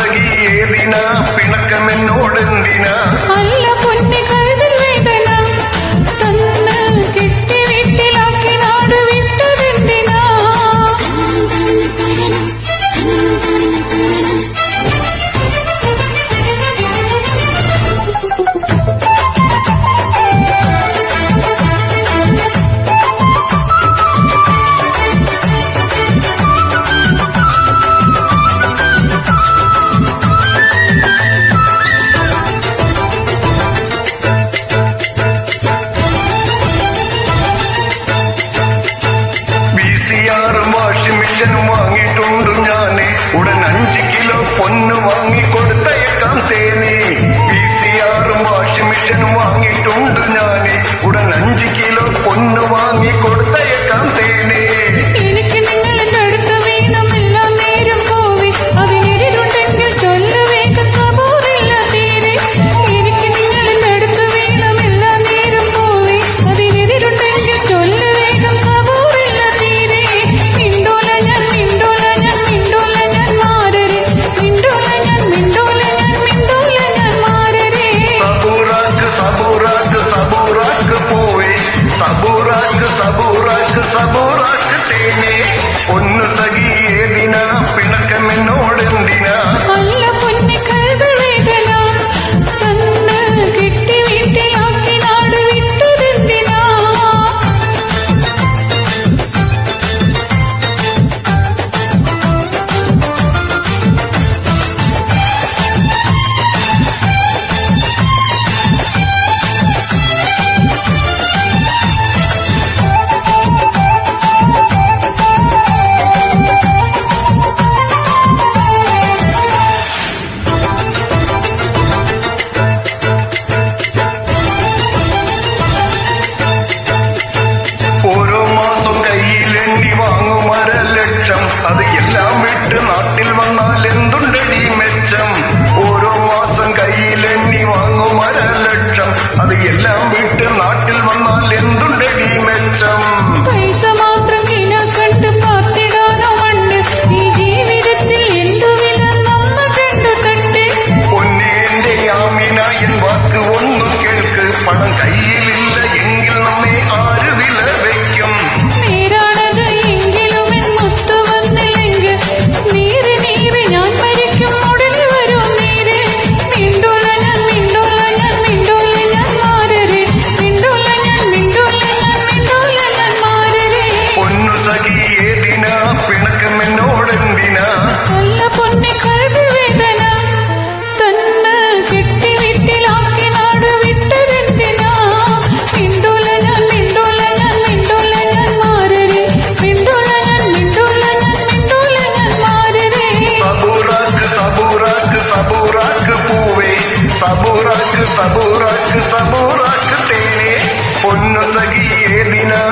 സഖി ഏതിനാ പിണക്കമെന്നോടെന്തിനാ അല്ല പൊന്നെ കഴുതിൽ വേദന തന്ന് കെട്ടി വീട്ടിലാക്കി നാട് വിട്ടതെന്തിനാ വാഷിംഗ് മെഷീൻ വാങ്ങിയിട്ടുണ്ട് ഞാന് ഉടൻ 5 കിലോ പൊന്ന് വാങ്ങിക്കൊടുത്തയക്കാം തേനെ VCR വാഷിംഗ് മെഷീൻ വാങ്ങിയിട്ടുണ്ട് ഞാന് ഉടൻ 5 കിലോ പൊന്ന് വാങ്ങിക്കൊടുത്തയക്കാം തേനെ എനിക്ക് നിങ്ങളുടെ അടുത്ത് വേണം എല്ലാ നേരം പോയി അതിനിരുണ്ടെങ്കിൽ ചൊല്ലു വേഗം സബൂറില്ല തീരെ എനിക്ക് നിങ്ങളുടെ അടുത്ത് വേണം എല്ലാ നേരം പോയി അതിനിരുണ്ടെങ്കിൽ ചൊല്ലു വേഗം സബൂറില്ല തീരെ മിണ്ടൂല ഞാൻ മിണ്ടൂല ഞാൻ മിണ്ടൂല ഞാൻ മാറരെ മിണ്ടൂല ഞാൻ മിണ്ടൂല ഞാൻ മിണ്ടൂല ഞാൻ മാറരെ സബൂറാക്ക് സബൂറാക്ക് സബൂറാക്ക് പോവേ സബൂറാക്ക് സബൂറാക്ക് സബൂറാക്ക് തേനെ പൊന്നു സഖി ഏതിനാ പിണക്കമെന്നോടെന്തിനാ അല്ല പൊന്നെ കഴുതിൽ വേദന തന്ന് കെട്ടി വീട്ടിലാക്കി നാട് വിട്ടതെന്തിനാ ഓരോ മാസം കയ്യിലെണ്ണി വാങ്ങും 1.5 ലക്ഷം അത് എല്ലാം വിട്ട് നാട്ടിൽ വന്നാൽ എന്തുണ്ടടി മെച്ചം ഓരോ മാസം കയ്യിലെണ്ണി വാങ്ങും 1.5 ലക്ഷം അത് എല്ലാം വിട്ട് നാട്ടിൽ വന്നാൽ എന്തുണ്ടടി മെച്ചം പൈസ മാത്രം കിന കണ്ട് പാർത്തിടാനോ മണ്ണ് ഈ ജീവിതത്തിൽ എന്തു വില നമ്മ കണ്ടു തട്ട് പൊന്നെ എന്റെ യാമിന എൻ വാക്ക് ഒന്ന് കേൾക്ക് പണം കയ്യിലില്ല എങ്കിൽ നമ്മെ ആര് വില വയ്ക്കും നേരാണത് എങ്കിലും എൻ മുത്തു വന്നില്ലെങ്കിൽ നീര് നീര് ഞാൻ മരിക്കും ഉടനെ വരും നീര് മിണ്ടൂല ഞാൻ മിണ്ടൂല ഞാൻ മിണ്ടൂല ഞാൻ മാറരെ മിണ്ടൂല ഞാൻ മിണ്ടൂല ഞാൻ മിണ്ടൂല ഞാൻ മാറരെ പൊന്നു സഖി ഏതിനാ പിണക്കമെന്നോടെന്തിനാ അല്ല പൊന്നെ കഴുതിൽ വേദന തന്ന് കെട്ടി വീട്ടിലാക്കി നാട് വിട്ടതെന്തിനാ മിണ്ടൂല ഞാൻ മിണ്ടൂല ഞാൻ മിണ്ടൂല ഞാൻ മാറരെ മിണ്ടൂല ഞാൻ മിണ്ടൂല ഞാൻ മിണ്ടൂല ഞാൻ മാറരെ സബൂറാക്ക് സബൂറാക്ക് സബൂറാക്ക് പൂവേ സബൂറാക്ക് സബൂറാക്ക് സബൂറാക്ക് തേനെ പൊന്നു സഖി ഏതിനാ